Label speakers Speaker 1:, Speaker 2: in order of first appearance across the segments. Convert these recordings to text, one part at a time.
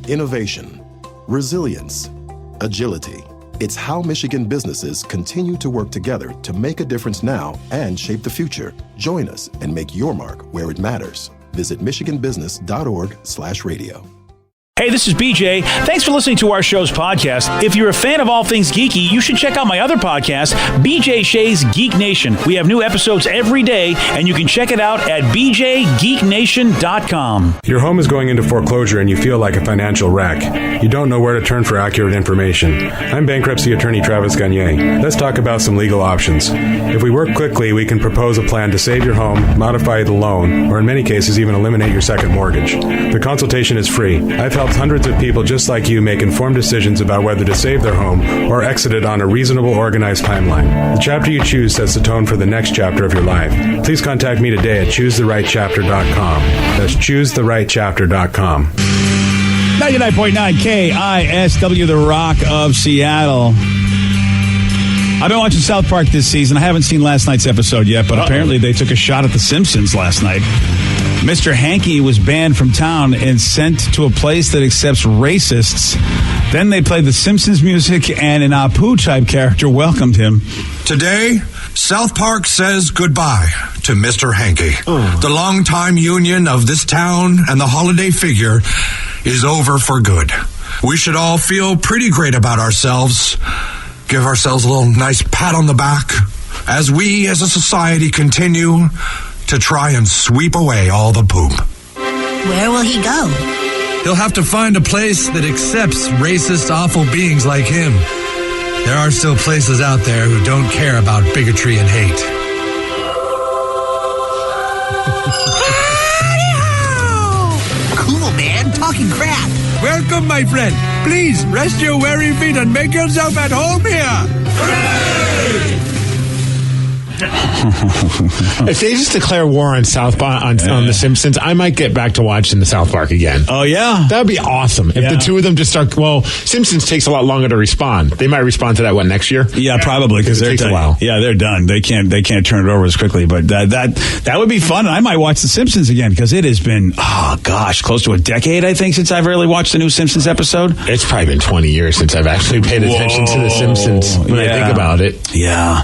Speaker 1: innovation, resilience, agility. It's how Michigan businesses continue to work together to make a difference now and shape the future. Join us and make your mark where it matters. Visit michiganbusiness.org/radio.
Speaker 2: Hey, this is BJ. Thanks for listening to our show's podcast. If you're a fan of all things geeky, you should check out my other podcast, BJ Shea's Geek Nation. We have new episodes every day, and you can check it out at bjgeeknation.com.
Speaker 3: Your home is going into foreclosure and you feel like a financial wreck. You don't know where to turn for accurate information. I'm bankruptcy attorney Travis Gagne. Let's talk about some legal options. If we work quickly, we can propose a plan to save your home, modify the loan, or in many cases, even eliminate your second mortgage. The consultation is free. I've helped hundreds of people just like you make informed decisions about whether to save their home or exit it on a reasonable, organized timeline. The chapter you choose sets the tone for the next chapter of your life. Please contact me today at choosetherightchapter.com. That's choosetherightchapter.com.
Speaker 2: 99.9 KISW, The Rock of Seattle. I've been watching South Park this season. I haven't seen last night's episode yet, but apparently they took a shot at The Simpsons last night. Mr. Hanky was banned from town and sent to a place that accepts racists. Then they played The Simpsons music, and an Apu-type character welcomed him.
Speaker 4: Today, South Park says goodbye to Mr. Hanky. The longtime union of this town and the holiday figure is over for good. We should all feel pretty great about ourselves. Give ourselves a little nice pat on the back as we as a society continue to try and sweep away all the poop.
Speaker 5: Where will he go?
Speaker 4: He'll have to find a place that accepts racist, awful beings like him. There are still places out there who don't care about bigotry and hate.
Speaker 5: Cool, man. Talking crap.
Speaker 4: Welcome, my friend. Please, rest your weary feet and make yourself at home here. Hooray!
Speaker 6: If they just declare war on South Park on The Simpsons, I might get back to watching the South Park again.
Speaker 2: Oh, yeah?
Speaker 6: That would be awesome. If the two of them just start... Well, Simpsons takes a lot longer to respond. They might respond to that, next year?
Speaker 2: Yeah, probably, because
Speaker 6: it takes a while.
Speaker 2: Yeah, they're done. They can't turn it over as quickly, but that would be fun. I might watch The Simpsons again, because it has been, close to a decade, I think, since I've really watched a new Simpsons episode.
Speaker 6: It's probably been 20 years since I've actually paid attention to The Simpsons when I think about it.
Speaker 2: Yeah.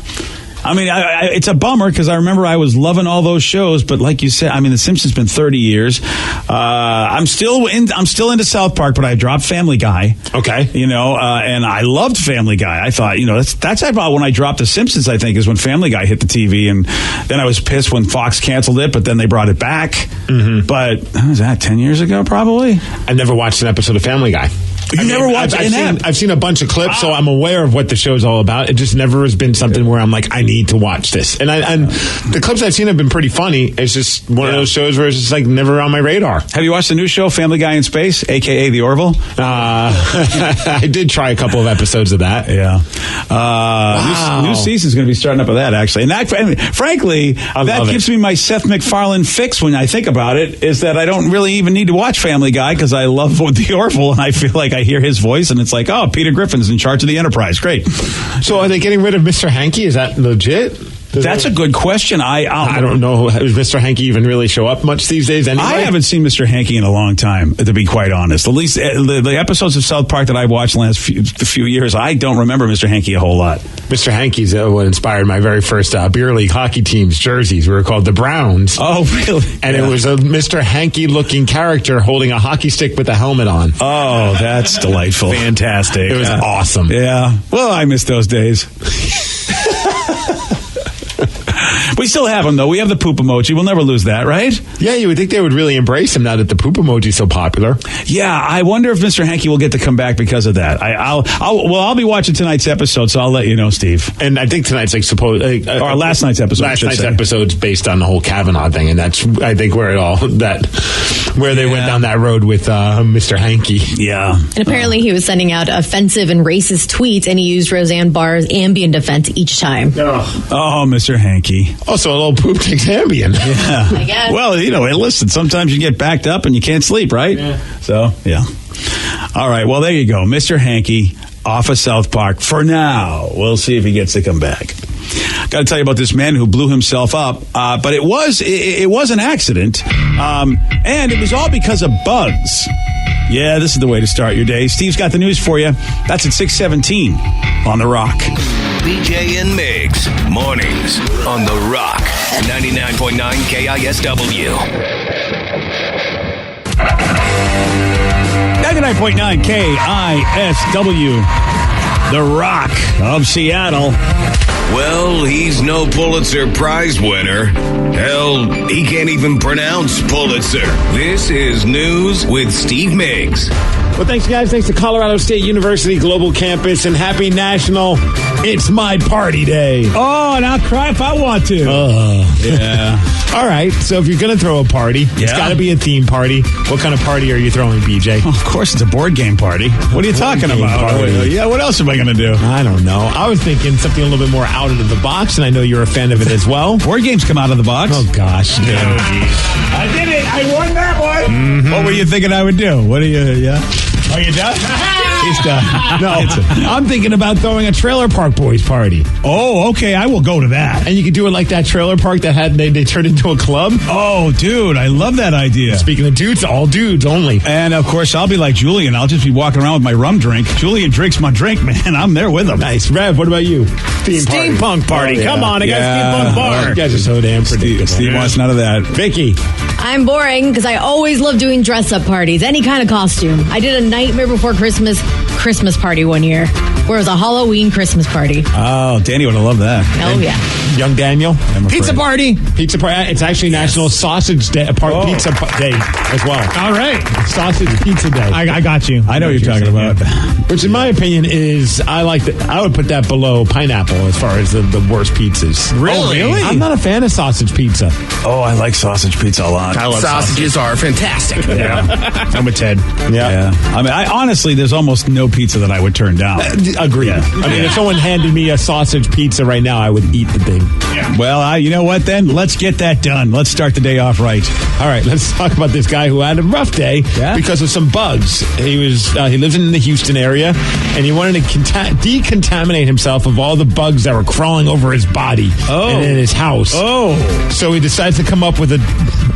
Speaker 2: I mean, it's a bummer because I remember I was loving all those shows, but like you said, I mean, The Simpsons been 30 years. I'm still into South Park, but I dropped Family Guy.
Speaker 6: Okay,
Speaker 2: and I loved Family Guy. I thought, that's about when I dropped The Simpsons. I think is when Family Guy hit the TV, and then I was pissed when Fox canceled it, but then they brought it back. Mm-hmm. But when was that 10 years ago? Probably.
Speaker 6: I never watched an episode of Family Guy.
Speaker 2: Never watched
Speaker 6: I've seen a bunch of clips, so I'm aware of what the show's all about. It just never has been something where I'm like, I need to watch this. And the clips I've seen have been pretty funny. It's just one of those shows where it's just like never on my radar.
Speaker 2: Have you watched the new show, Family Guy in Space, a.k.a. The Orville?
Speaker 6: I did try a couple of episodes of that.
Speaker 2: Yeah. New season's going to be starting up with that, actually. And frankly, that gives me my Seth MacFarlane fix when I think about it, is that I don't really even need to watch Family Guy because I love The Orville, and I feel like I hear his voice, and it's like, oh, Peter Griffin's in charge of the Enterprise. Great.
Speaker 6: So are they getting rid of Mr. Hanky? Is that legit?
Speaker 2: That's a good question. I
Speaker 6: don't know. Does Mr. Hanky even really show up much these days anyway?
Speaker 2: I haven't seen Mr. Hanky in a long time, to be quite honest. At least the episodes of South Park that I've watched the last few years, I don't remember Mr. Hanky a whole lot.
Speaker 6: Mr. Hanky's what inspired my very first beer league hockey team's jerseys. We were called the Browns.
Speaker 2: Oh, really?
Speaker 6: And it was a Mr. Hanky-looking character holding a hockey stick with a helmet on.
Speaker 2: Oh, that's delightful.
Speaker 6: Fantastic. It was awesome.
Speaker 2: Yeah. Well, I miss those days. We still have them, though. We have the poop emoji. We'll never lose that, right?
Speaker 6: Yeah, you would think they would really embrace him now that the poop emoji is so popular.
Speaker 2: Yeah, I wonder if Mr. Hanky will get to come back because of that. I'll be watching tonight's episode, so I'll let you know, Steve.
Speaker 6: And I think tonight's
Speaker 2: or last night's episode.
Speaker 6: Last night's episode's based on the whole Kavanaugh thing, and that's I think where they went down that road with Mr. Hanky.
Speaker 2: Yeah,
Speaker 7: and apparently he was sending out offensive and racist tweets, and he used Roseanne Barr's Ambien defense each time.
Speaker 2: Oh, Mr. Hanky.
Speaker 6: Also, a little poop takes Ambien.
Speaker 7: Yeah. I guess.
Speaker 2: Well, listen, sometimes you get backed up and you can't sleep, right?
Speaker 6: Yeah.
Speaker 2: So, yeah. All right, well, there you go. Mr. Hanky off of South Park for now. We'll see if he gets to come back. Got to tell you about this man who blew himself up, but it was an accident, and it was all because of bugs. Yeah, this is the way to start your day. Steve's got the news for you. That's at 6:17 on The Rock.
Speaker 8: BJ and Migs, mornings on The Rock, 99.9 KISW.
Speaker 2: 99.9 KISW, The Rock of Seattle.
Speaker 8: Well, he's no Pulitzer Prize winner. Hell, he can't even pronounce Pulitzer. This is News with Steve Miggs.
Speaker 6: Well, thanks, guys. Thanks to Colorado State University Global Campus, and happy National It's My Party Day.
Speaker 2: Oh, and I'll cry if I want to. Yeah.
Speaker 6: All right, so if you're going to throw a party, it's got to be a theme party. What kind of party are you throwing, BJ?
Speaker 2: Of course, it's a board game party. What are you talking about? Yeah, what else am I going to do?
Speaker 6: I don't know. I was thinking something a little bit more out of the box, and I know you're a fan of it as well.
Speaker 2: Board games come out of the box.
Speaker 6: Oh, gosh.
Speaker 2: Yeah. I did it. I won that one. Mm-hmm. What were you thinking I would do? What are you, yeah? Are you done? He's done.
Speaker 6: No, I'm thinking about throwing a Trailer Park Boys party.
Speaker 2: Oh, okay. I will go to that.
Speaker 6: And you could do it like that trailer park that they turned into a club.
Speaker 2: Oh, dude, I love that idea.
Speaker 6: Speaking of dudes, all dudes only.
Speaker 2: And, of course, I'll be like Julian. I'll just be walking around with my rum drink. Julian drinks my drink, man. I'm there with him.
Speaker 6: Nice. Rev, what about you? Steampunk party.
Speaker 2: Oh, yeah.
Speaker 6: Come on, I got a steampunk bar. You guys are so damn predictable.
Speaker 2: Steve wants none of that.
Speaker 6: Vicky.
Speaker 7: I'm boring because I always love doing dress-up parties, any kind of costume. I did a Nightmare Before Christmas party one year, where it was a Halloween Christmas party.
Speaker 2: Oh, Danny would have loved that.
Speaker 7: Oh, yeah.
Speaker 6: Young Daniel.
Speaker 2: Pizza party.
Speaker 6: Pizza party. It's actually National Sausage Day, Pizza Day as well.
Speaker 2: All right.
Speaker 6: Sausage Pizza Day.
Speaker 2: I got you. I know what you're talking about.
Speaker 6: Which, in my opinion, is I would put that below pineapple as far as the worst pizzas.
Speaker 2: Really?
Speaker 6: Oh, really? I'm not a fan of sausage pizza.
Speaker 2: Oh, I like sausage pizza a lot.
Speaker 6: I love
Speaker 9: sausages are fantastic.
Speaker 6: Yeah. I'm with Ted.
Speaker 2: Yeah. I mean, honestly, there's almost no pizza that I would turn down.
Speaker 6: Agreed. Yeah. I mean, if someone handed me a sausage pizza right now, I would eat the thing.
Speaker 2: Yeah. Well, you know what then? Let's get that done. Let's start the day off right.
Speaker 6: All right, let's talk about this guy who had a rough day because of some bugs. He lives in the Houston area, and he wanted to decontaminate himself of all the bugs that were crawling over his body and in his house. Oh. So he decides to come up with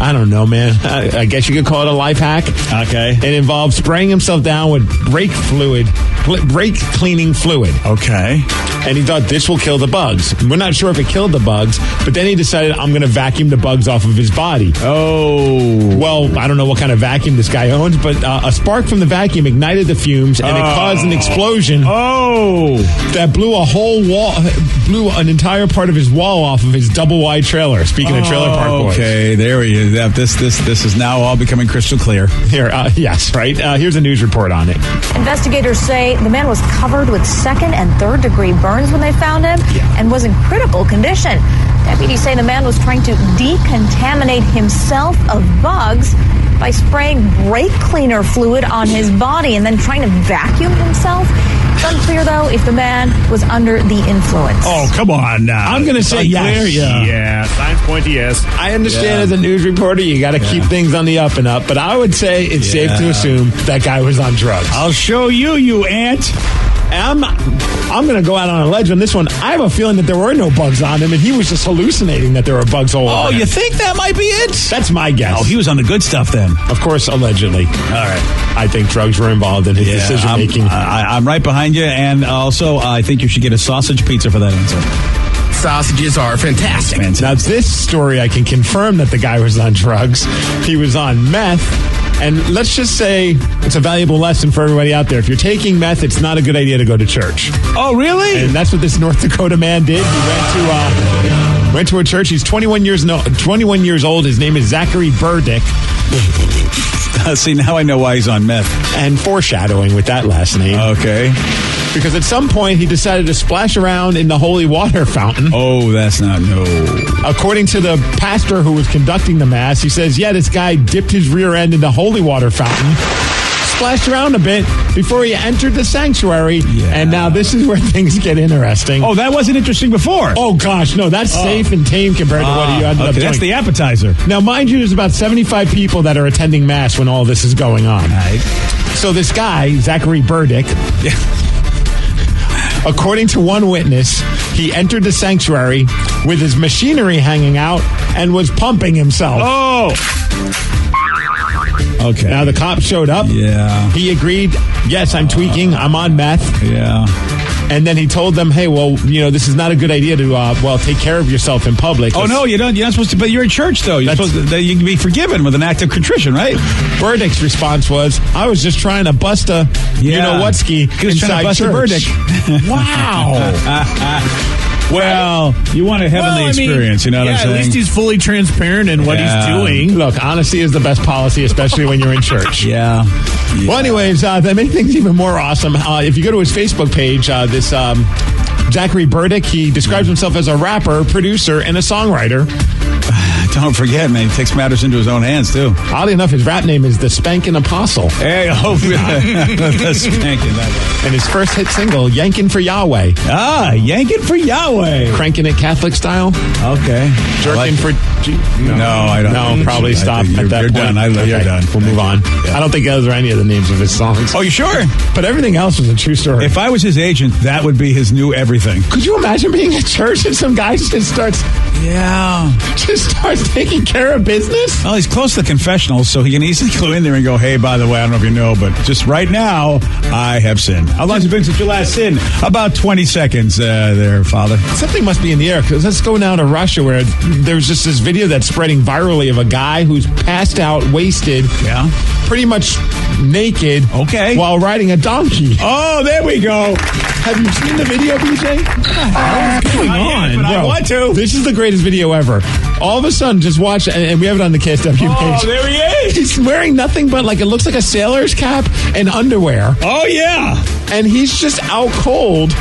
Speaker 6: I don't know, man. I guess you could call it a life hack.
Speaker 2: Okay.
Speaker 6: It involves spraying himself down with brake cleaning fluid.
Speaker 2: Okay.
Speaker 6: And he thought this will kill the bugs. We're not sure if it killed the bugs, but then he decided, I'm going to vacuum the bugs off of his body.
Speaker 2: Oh.
Speaker 6: Well, I don't know what kind of vacuum this guy owns, but a spark from the vacuum ignited the fumes, and it caused an explosion.
Speaker 2: Oh.
Speaker 6: That blew an entire part of his wall off of his double-wide trailer. Speaking of Trailer Park Boys.
Speaker 2: Okay, there we go. This is now all becoming crystal clear.
Speaker 6: Here, yes, right? Here's a news report on it.
Speaker 10: Investigators say the man was covered with second and third degree burns when they found him and was in critical condition. Deputies say the man was trying to decontaminate himself of bugs by spraying brake cleaner fluid on his body and then trying to vacuum himself. It's unclear, though, if the man was under the influence.
Speaker 2: Oh, come on now.
Speaker 6: I'm going to say yes.
Speaker 9: Yeah, signs point to yes.
Speaker 6: I understand as a news reporter, you got to keep things on the up and up, but I would say it's safe to assume that guy was on drugs.
Speaker 2: I'll show you, you ant.
Speaker 6: I'm going to go out on a ledge on this one. I have a feeling that there were no bugs on him, and he was just hallucinating that there were bugs all over him.
Speaker 2: You think that might be it?
Speaker 6: That's my guess.
Speaker 2: Oh, he was on the good stuff then.
Speaker 6: Of course, allegedly.
Speaker 2: All right.
Speaker 6: I think drugs were involved in his decision-making.
Speaker 2: I'm right behind you, and also I think you should get a sausage pizza for that answer.
Speaker 9: Sausages are fantastic.
Speaker 6: Now, this story, I can confirm that the guy was on drugs. He was on meth. And let's just say it's a valuable lesson for everybody out there. If you're taking meth, it's not a good idea to go to church.
Speaker 2: Oh, really?
Speaker 6: And that's what this North Dakota man did. He went to a church. He's 21 years old. His name is Zachary Burdick.
Speaker 2: See, now I know why he's on meth.
Speaker 6: And foreshadowing with that last name.
Speaker 2: Okay.
Speaker 6: Because at some point, he decided to splash around in the holy water fountain.
Speaker 2: Oh, that's not no.
Speaker 6: According to the pastor who was conducting the mass, he says, this guy dipped his rear end in the holy water fountain, splashed around a bit before he entered the sanctuary, and now this is where things get interesting.
Speaker 2: Oh, that wasn't interesting before.
Speaker 6: Oh, gosh, no, that's safe and tame compared to what he ended up doing.
Speaker 2: That's the appetizer.
Speaker 6: Now, mind you, there's about 75 people that are attending mass when all this is going on.
Speaker 2: Right.
Speaker 6: So this guy, Zachary Burdick... According to one witness, he entered the sanctuary with his machinery hanging out and was pumping himself.
Speaker 2: Oh! Okay.
Speaker 6: Now the cop showed up.
Speaker 2: Yeah.
Speaker 6: He agreed, yes, I'm tweaking. I'm on meth.
Speaker 2: Yeah.
Speaker 6: And then he told them, hey, well, this is not a good idea to, take care of yourself in public.
Speaker 2: Oh, no, you're not supposed to, but you're in church, though. You can be forgiven with an act of contrition, right?
Speaker 6: Burdick's response was, I was just trying to bust a, you-know-what-ski inside church.
Speaker 2: Burdick.
Speaker 6: Wow.
Speaker 2: Well, you want a heavenly experience, you know what I'm saying?
Speaker 9: At least he's fully transparent in what he's doing.
Speaker 6: Look, honesty is the best policy, especially when you're in church.
Speaker 2: Yeah.
Speaker 6: Well, anyways, that makes things even more awesome. If you go to his Facebook page, this Zachary Burdick, he describes himself as a rapper, producer, and a songwriter.
Speaker 2: Don't forget, man, he takes matters into his own hands, too.
Speaker 6: Oddly enough, his rap name is The Spankin' Apostle.
Speaker 2: Hey, The Spankin'.
Speaker 6: And his first hit single, Yankin' for Yahweh.
Speaker 2: Yankin' for Yahweh.
Speaker 6: Cranking it Catholic style.
Speaker 2: Okay.
Speaker 6: Jerking for...
Speaker 2: No, I don't.
Speaker 6: No, probably stop at that
Speaker 2: you're
Speaker 6: point.
Speaker 2: Done. You're done.
Speaker 6: We'll move on. Yeah. I don't think those are any of the names of his songs.
Speaker 2: Oh, you sure?
Speaker 6: But everything else was a true story.
Speaker 2: If I was his agent, that would be his new everything.
Speaker 6: Could you imagine being at church and some guy just starts taking care of business?
Speaker 2: Well, he's close to the confessional, so he can easily go in there and go, hey, by the way, I don't know if you know, but just right now, I have sinned. How long has it been since your last sin? About 20 seconds there, Father.
Speaker 6: Something must be in the air, because let's go now to Russia, where there's just this video that's spreading virally of a guy who's passed out, wasted, pretty much naked, while riding a donkey.
Speaker 2: Oh, there we go.
Speaker 6: Have you seen the video, BJ?
Speaker 2: What's going on?
Speaker 6: Bro, I want to. This is the greatest video ever. All of a sudden, just watch, and we have it on the KSW page.
Speaker 2: Oh, there he is.
Speaker 6: He's wearing nothing but, it looks like a sailor's cap and underwear.
Speaker 2: Oh, yeah.
Speaker 6: And he's just out cold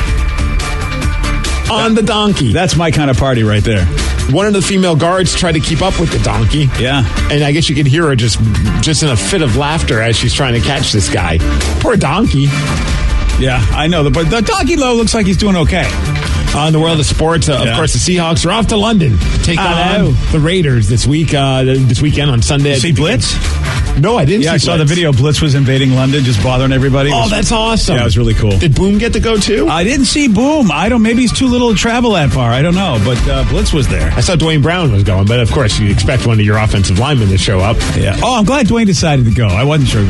Speaker 6: on the donkey.
Speaker 2: That's my kind of party right there.
Speaker 6: One of the female guards tried to keep up with the donkey.
Speaker 2: Yeah.
Speaker 6: And I guess you could hear her just in a fit of laughter as she's trying to catch this guy. Poor donkey.
Speaker 2: Yeah, I know. But the donkey low looks like he's doing okay.
Speaker 6: In the world of sports, of course, the Seahawks are off to London to take on the Raiders this weekend on Sunday.
Speaker 2: See Blitz?
Speaker 6: No, I didn't see
Speaker 2: I
Speaker 6: Blitz.
Speaker 2: saw the video. Blitz was invading London, just bothering everybody.
Speaker 6: Oh, that's awesome.
Speaker 2: Yeah, it was really cool.
Speaker 6: Did Boom get to go too?
Speaker 2: I didn't see Boom. Maybe he's too little to travel that far. I don't know. But Blitz was there.
Speaker 6: I saw Dwayne Brown was going, but of course you expect one of your offensive linemen to show up.
Speaker 2: Yeah. Oh, I'm glad Dwayne decided to go. I wasn't sure.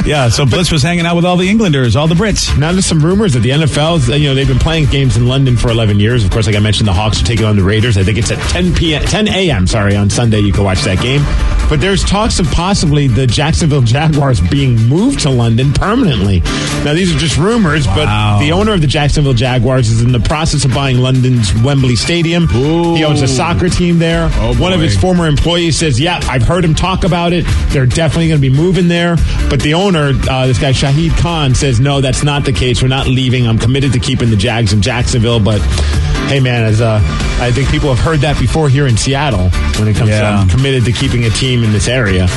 Speaker 2: Yeah, so Blitz was hanging out with all the Englanders, all the Brits.
Speaker 6: Now there's some rumors that the NFL, they've been playing games in London for 11 years. Of course, like I mentioned, the Hawks are taking on the Raiders. I think it's at 10 a.m. on Sunday. You can watch that game. But there's talks of possibly the Jacksonville Jaguars being moved to London permanently. Now, these are just rumors, but the owner of the Jacksonville Jaguars is in the process of buying London's Wembley Stadium.
Speaker 2: Ooh.
Speaker 6: He owns a soccer team there.
Speaker 2: Oh,
Speaker 6: one of his former employees says, I've heard him talk about it. They're definitely going to be moving there. But the owner, this guy Shahid Khan, says, no, that's not the case. We're not leaving. I'm committed to keeping the Jags in Jacksonville. But, hey, man, I think people have heard that before here in Seattle when it comes to I'm committed to keeping a team in this area.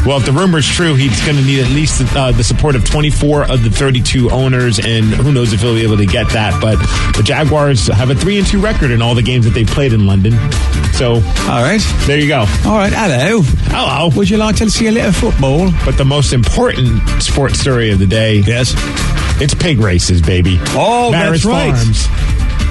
Speaker 6: Well, if the rumor's true, he's going to need at least the support of 24 of the 32 owners, and who knows if he'll be able to get that. But the Jaguars have a 3-2 record in all the games that they've played in London. So,
Speaker 2: all right,
Speaker 6: there you go.
Speaker 2: All right, hello. Would you like to see a little football?
Speaker 6: But the most important sports story of the day, it's pig races, baby.
Speaker 2: Oh,
Speaker 6: Maris
Speaker 2: that's right.
Speaker 6: Farms.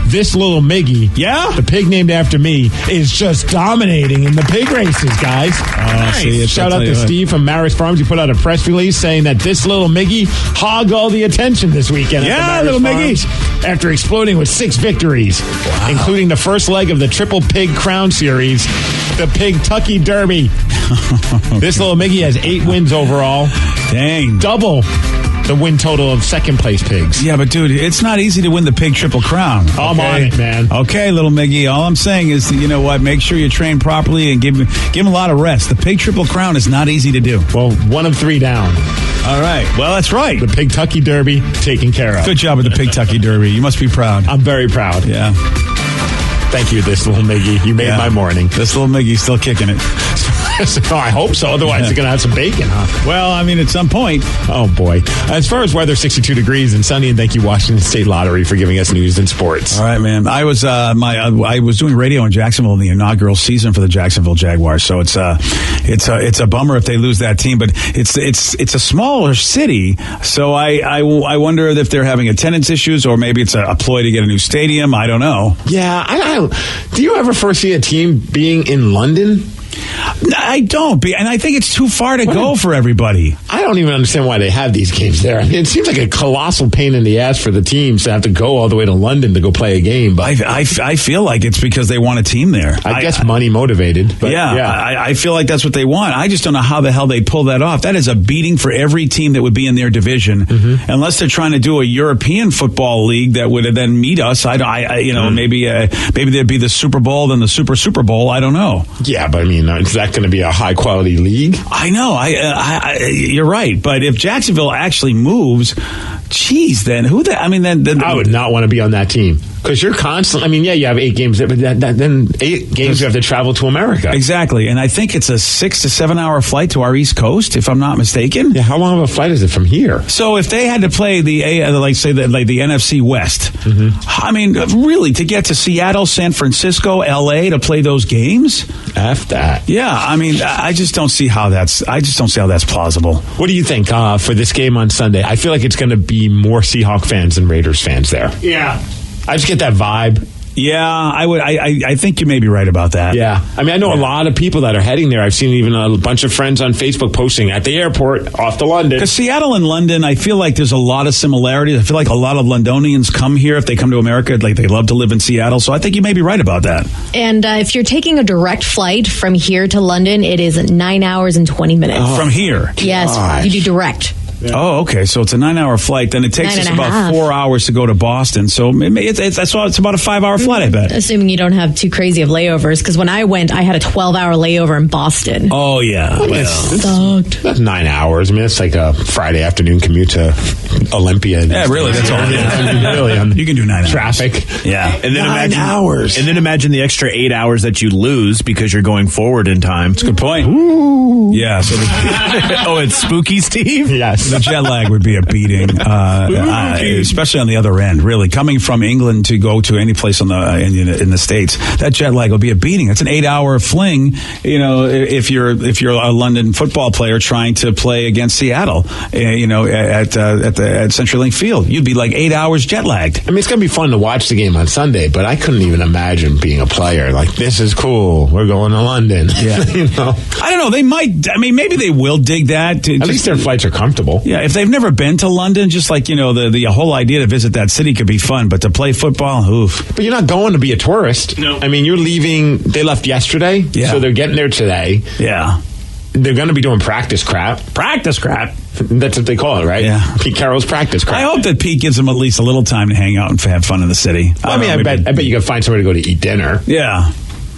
Speaker 6: This little Miggy, the pig named after me, is just dominating in the pig races, guys.
Speaker 2: Nice.
Speaker 6: Shout out to Steve from Maris Farms. He put out a press release saying that this little Miggy hogged all the attention this weekend.
Speaker 2: Little Miggy.
Speaker 6: After exploding with 6 victories, including the first leg of the Triple Pig Crown Series, the Pig-Tucky Derby. This little Miggy has 8 wins overall.
Speaker 2: Dang.
Speaker 6: Double the win total of second-place pigs.
Speaker 2: Yeah, but, dude, it's not easy to win the Pig Triple Crown. Okay?
Speaker 6: I'm on it, man.
Speaker 2: Okay, little Miggy, all I'm saying is, you know what, make sure you train properly and give him a lot of rest. The Pig Triple Crown is not easy to do.
Speaker 6: Well, 1 of 3 down.
Speaker 2: All right. Well, that's right.
Speaker 6: The Pig-Tucky Derby taken care of.
Speaker 2: Good job with the Pig-Tucky Derby. You must be proud.
Speaker 6: I'm very proud.
Speaker 2: Yeah.
Speaker 6: Thank you, this little Miggy. You made my morning.
Speaker 2: This little Miggy's still kicking it.
Speaker 6: Oh, I hope so. Otherwise, they're going to have some bacon, huh?
Speaker 2: Well, I mean, at some point.
Speaker 6: Oh, boy. As far as weather, 62 degrees and sunny, and thank you, Washington State Lottery, for giving us news and sports.
Speaker 2: All right, man. I was doing radio in Jacksonville in the inaugural season for the Jacksonville Jaguars, so it's a bummer if they lose that team, but it's a smaller city, so I wonder if they're having attendance issues, or maybe it's a ploy to get a new stadium. I don't know.
Speaker 6: Yeah, I don't. Do you ever foresee a team being in London?
Speaker 2: I don't. And I think it's too far to go for everybody.
Speaker 6: I don't even understand why they have these games there. I mean, it seems like a colossal pain in the ass for the teams to have to go all the way to London to go play a game. But
Speaker 2: I feel like it's because they want a team there.
Speaker 6: I guess money motivated. But
Speaker 2: I feel like that's what they want. I just don't know how the hell they pull that off. That is a beating for every team that would be in their division, unless they're trying to do a European football league that would then meet us. Maybe there'd be the Super Bowl, then the Super Bowl. I don't know.
Speaker 6: Yeah, but I mean, is that going to be a high quality league?
Speaker 2: I know. You're right. But if Jacksonville actually moves, geez, then who? Then
Speaker 6: I would not want to be on that team because you're constantly. I mean, you have 8 games, but then 8 games you have to travel to America.
Speaker 2: Exactly, and I think it's a 6 to 7 hour flight to our East Coast, if I'm not mistaken.
Speaker 6: Yeah, how long of a flight is it from here?
Speaker 2: So if they had to play the NFC West, I mean, really, to get to Seattle, San Francisco, LA to play those games,
Speaker 6: F that.
Speaker 2: Yeah, I mean, I just don't see how that's plausible.
Speaker 6: What do you think for this game on Sunday? I feel like it's going to be more Seahawk fans than Raiders fans there.
Speaker 9: Yeah.
Speaker 6: I just get that vibe.
Speaker 2: Yeah, I would. I think you may be right about that.
Speaker 6: Yeah, I mean, I know a lot of people that are heading there. I've seen even a bunch of friends on Facebook posting at the airport off to London.
Speaker 2: Because Seattle and London, I feel like there's a lot of similarities. I feel like a lot of Londonians come here if they come to America. Like they love to live in Seattle. So I think you may be right about that.
Speaker 7: And if you're taking a direct flight from here to London, it is 9 hours and 20 minutes.
Speaker 2: From here?
Speaker 7: Yes,
Speaker 6: Gosh.
Speaker 7: you do direct.
Speaker 2: Yeah. Oh, okay. So it's a 9 hour flight. Then it takes us about 4 hours to go to Boston. So it's about a 5 hour flight, I bet.
Speaker 7: Assuming you don't have too crazy of layovers. Because when I went, I had a 12-hour layover in Boston.
Speaker 2: Oh, yeah.
Speaker 7: Sucked.
Speaker 6: That's 9 hours. I mean, it's like a Friday afternoon commute to Olympia.
Speaker 2: Yeah, really. That's all it is.
Speaker 6: Really,
Speaker 2: you can do 9 hours.
Speaker 6: Traffic.
Speaker 2: Yeah.
Speaker 9: And then
Speaker 6: 9 hours.
Speaker 9: And then imagine the extra 8 hours that you lose because you're going forward in time.
Speaker 2: That's a good point.
Speaker 6: Ooh.
Speaker 2: Yeah. So
Speaker 9: oh, it's spooky, Steve?
Speaker 6: Yes.
Speaker 2: The jet lag would be a beating, especially on the other end. Really, coming from England to go to any place in the States, that jet lag will be a beating. It's an 8 hour fling. You know, if you're a London football player trying to play against Seattle, at CenturyLink Field, you'd be like 8 hours jet lagged.
Speaker 6: I mean, it's gonna be fun to watch the game on Sunday, but I couldn't even imagine being a player. Like, this is cool. We're going to London.
Speaker 2: Yeah. I don't know. They might. I mean, maybe they will dig that.
Speaker 6: At least their flights are comfortable.
Speaker 2: Yeah, if they've never been to London, just like, the whole idea to visit that city could be fun, but to play football, oof.
Speaker 6: But you're not going to be a tourist.
Speaker 9: No.
Speaker 6: I mean, you're leaving, they left yesterday, so they're getting there today.
Speaker 2: Yeah.
Speaker 6: They're going to be doing practice crap.
Speaker 2: Practice crap?
Speaker 6: That's what they call it, right?
Speaker 2: Yeah.
Speaker 6: Pete Carroll's practice crap.
Speaker 2: I hope that Pete gives them at least a little time to hang out and have fun in the city.
Speaker 6: Well, I bet you can find somewhere to go to eat dinner.
Speaker 2: Yeah.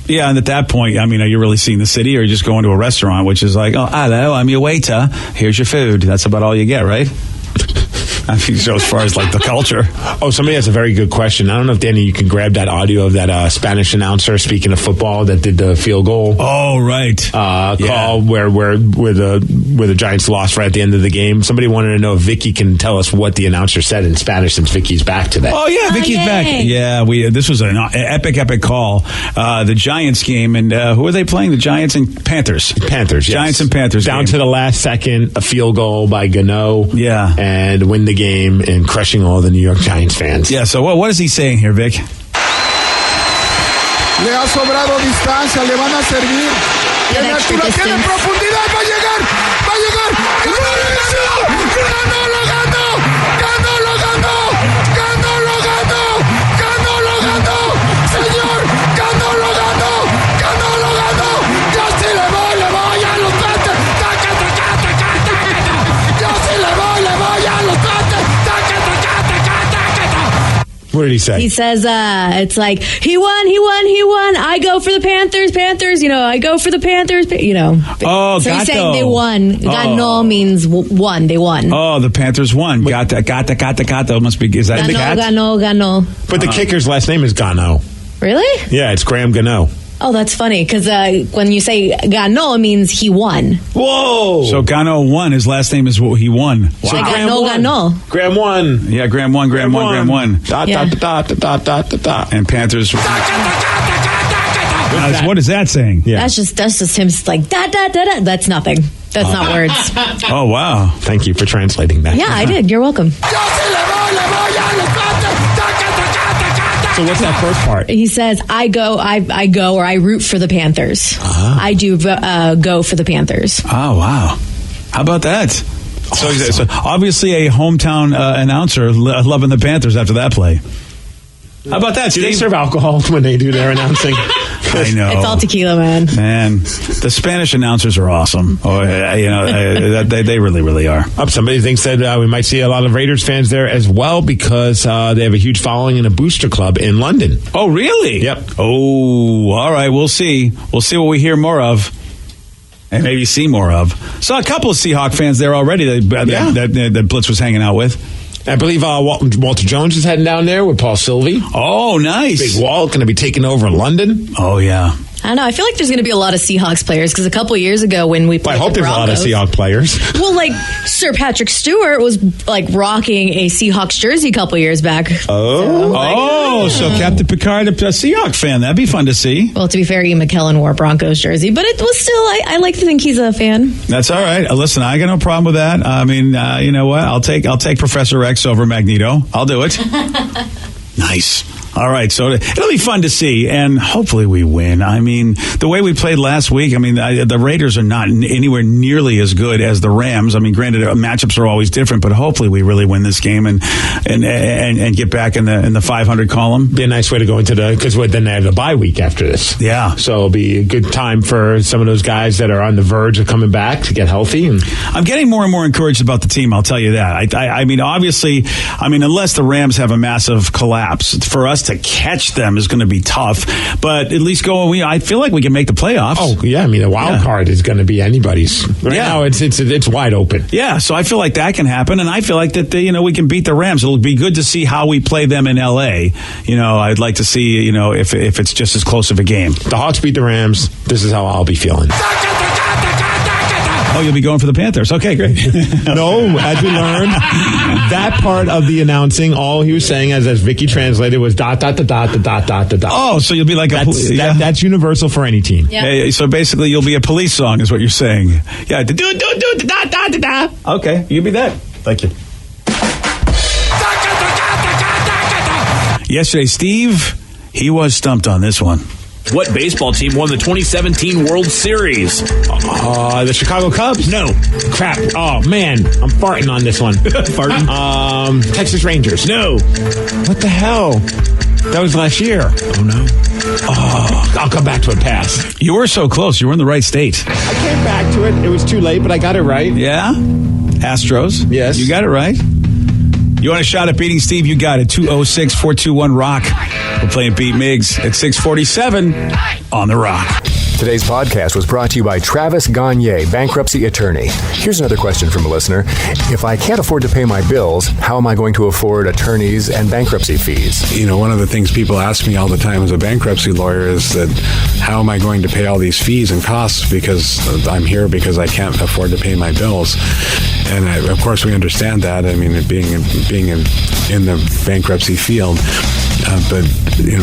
Speaker 2: Yeah, and at that point, I mean, are you really seeing the city, or are you just going to a restaurant, which is like, oh, hello, I'm your waiter. Here's your food. That's about all you get, right? I mean, so as far as like the culture.
Speaker 6: Oh, somebody has a very good question. I don't know if, Danny, you can grab that audio of that Spanish announcer speaking of football that did the field goal.
Speaker 2: Oh, right.
Speaker 6: Call where the Giants lost right at the end of the game. Somebody wanted to know if Vicky can tell us what the announcer said in Spanish since Vicky's back today.
Speaker 2: Oh yeah, Vicky's back. Yeah, this was an epic call. The Giants game, and who are they playing? The Giants and Panthers.
Speaker 6: Panthers, yes.
Speaker 2: Giants and Panthers.
Speaker 6: Down
Speaker 2: game.
Speaker 6: to the last second, a field goal by Gano.
Speaker 2: Yeah,
Speaker 6: and win the game and crushing all the New York Giants fans.
Speaker 2: Yeah. So what is he saying here, Vic?
Speaker 11: Le ha sobrado distancia, le van a servir. Tiene altura, tiene profundidad, va a llegar. ¡Ganó! Señor, ganó. Yo sí le voy a los trates. Taca. Yo sí le voy a los trates. Taca.
Speaker 6: What did he say?
Speaker 7: He says, it's like, he won. I go for the Panthers, I go for the Panthers,
Speaker 2: Oh,
Speaker 7: so
Speaker 2: Gato.
Speaker 7: he's saying they won. Gano means won, they won.
Speaker 2: Oh, the Panthers won. Gata. Must be, is that the Cats?
Speaker 7: Gano.
Speaker 6: But the kicker's last name is Gano.
Speaker 7: Really?
Speaker 6: Yeah, it's Graham Gano.
Speaker 7: Oh, that's funny, because when you say Gano, it means he won.
Speaker 6: Whoa!
Speaker 2: So Gano won. His last name is he won. Wow.
Speaker 7: So Gano.
Speaker 6: Graham won.
Speaker 2: Yeah, Graham won.
Speaker 6: Da.
Speaker 2: And Panthers. What is that saying?
Speaker 6: Yeah.
Speaker 7: That's just him like da. That's nothing. That's not words.
Speaker 2: Oh, wow.
Speaker 6: Thank you for translating that.
Speaker 7: Yeah, I did. You're welcome.
Speaker 6: So what's that first part?
Speaker 7: He says, I go, or I root for the Panthers. I do go for the Panthers.
Speaker 2: Oh, wow. How about that? So obviously a hometown announcer loving the Panthers after that play. How about that, Steve?
Speaker 6: Do they serve alcohol when they do their announcing?
Speaker 2: I know.
Speaker 7: It's all tequila, man.
Speaker 2: Man, the Spanish announcers are awesome. Oh, they really, really are.
Speaker 6: Somebody thinks that we might see a lot of Raiders fans there as well because they have a huge following in a booster club in London.
Speaker 2: Oh, really?
Speaker 6: Yep.
Speaker 2: Oh, all right. We'll see. We'll see what we hear more of. And maybe see more of. Saw a couple of Seahawk fans there already that Blitz was hanging out with.
Speaker 6: I believe Walter Jones is heading down there with Paul Sylvie.
Speaker 2: Oh, nice.
Speaker 6: Big Walt going to be taking over London.
Speaker 2: Oh, yeah.
Speaker 7: I don't know. I feel like there's going to be a lot of Seahawks players because a couple of years ago when we played
Speaker 6: I hope
Speaker 7: the
Speaker 6: there's
Speaker 7: Broncos,
Speaker 6: a lot of Seahawks players.
Speaker 7: Well, like Sir Patrick Stewart was like rocking a Seahawks jersey a couple of years back.
Speaker 2: So Captain Picard, a Seahawks fan. That'd be fun to see.
Speaker 7: Well, to be fair, Ian McKellen wore a Broncos jersey, but it was still, I like to think he's a fan.
Speaker 2: That's all right. Listen, I got no problem with that. I mean, you know what? I'll take Professor X over Magneto. I'll do it. Nice. All right, so it'll be fun to see, and hopefully we win. I mean, the way we played last week, I mean, the Raiders are not anywhere nearly as good as the Rams. I mean, granted, matchups are always different, but hopefully we really win this game and get back in the 500 column.
Speaker 6: Be a nice way to go into because then they have the bye week after this.
Speaker 2: Yeah.
Speaker 6: So it'll be a good time for some of those guys that are on the verge of coming back to get healthy.
Speaker 2: I'm getting more and more encouraged about the team, I'll tell you that. I mean, obviously, unless the Rams have a massive collapse, for us to catch them is going to be tough, but at least I feel like we can make the playoffs.
Speaker 6: Oh, yeah. I mean, a wild card is going to be anybody's. Right now, it's wide open.
Speaker 2: Yeah, so I feel like that can happen, and I feel like that we can beat the Rams. It'll be good to see how we play them in L.A. I'd like to see, if it's just as close of a game.
Speaker 6: The Hawks beat the Rams. This is how I'll be feeling.
Speaker 2: Oh, you'll be going for the Panthers. Okay, great.
Speaker 6: No, as we learned, that part of the announcing, all he was saying, as Vicky translated, was ...
Speaker 2: Oh, so you'll be like
Speaker 6: that's universal for any team.
Speaker 2: Yeah. So basically, you'll be a police song, is what you're saying. Yeah. Okay, you be that. Thank you. Yesterday, Steve, he was stumped on this one.
Speaker 9: What baseball team won the 2017 World Series?
Speaker 6: The Chicago Cubs? No. Crap. Oh, man. I'm farting on this one.
Speaker 2: Farting?
Speaker 6: Texas Rangers?
Speaker 9: No.
Speaker 6: What the hell? That was last year.
Speaker 9: Oh, no.
Speaker 6: Oh, I'll come back to it. Pass.
Speaker 2: You were so close. You were in the right state.
Speaker 6: I came back to it. It was too late, but I got it right.
Speaker 2: Yeah? Astros?
Speaker 6: Yes.
Speaker 2: You got it right. You want a shot at beating Steve? You got it. 206-421-ROCK. We're playing Beat Miggs at 647 on The Rock.
Speaker 12: Today's podcast was brought to you by Travis Gagne, bankruptcy attorney. Here's another question from a listener. If I can't afford to pay my bills, how am I going to afford attorneys and bankruptcy fees?
Speaker 3: One of the things people ask me all the time as a bankruptcy lawyer is that how am I going to pay all these fees and costs because I'm here because I can't afford to pay my bills. And of course we understand that. I mean, being in the bankruptcy field. But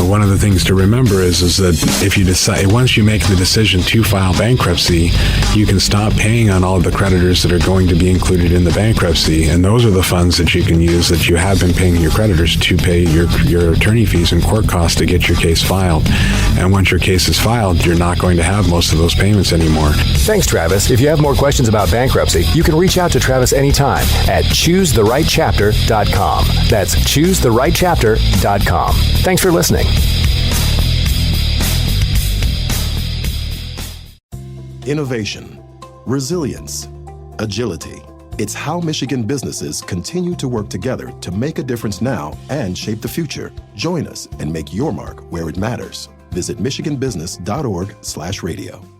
Speaker 3: one of the things to remember is that if you decide, once you make the decision to file bankruptcy, you can stop paying on all of the creditors that are going to be included in the bankruptcy, and those are the funds that you can use that you have been paying your creditors to pay your attorney fees and court costs to get your case filed. And once your case is filed, you're not going to have most of those payments anymore.
Speaker 12: Thanks, Travis. If you have more questions about bankruptcy, you can reach out to Travis anytime at ChooseTheRightChapter.com. That's ChooseTheRightChapter.com. Thanks for listening.
Speaker 1: Innovation, resilience, agility. It's how Michigan businesses continue to work together to make a difference now and shape the future. Join us and make your mark where it matters. Visit michiganbusiness.org/radio.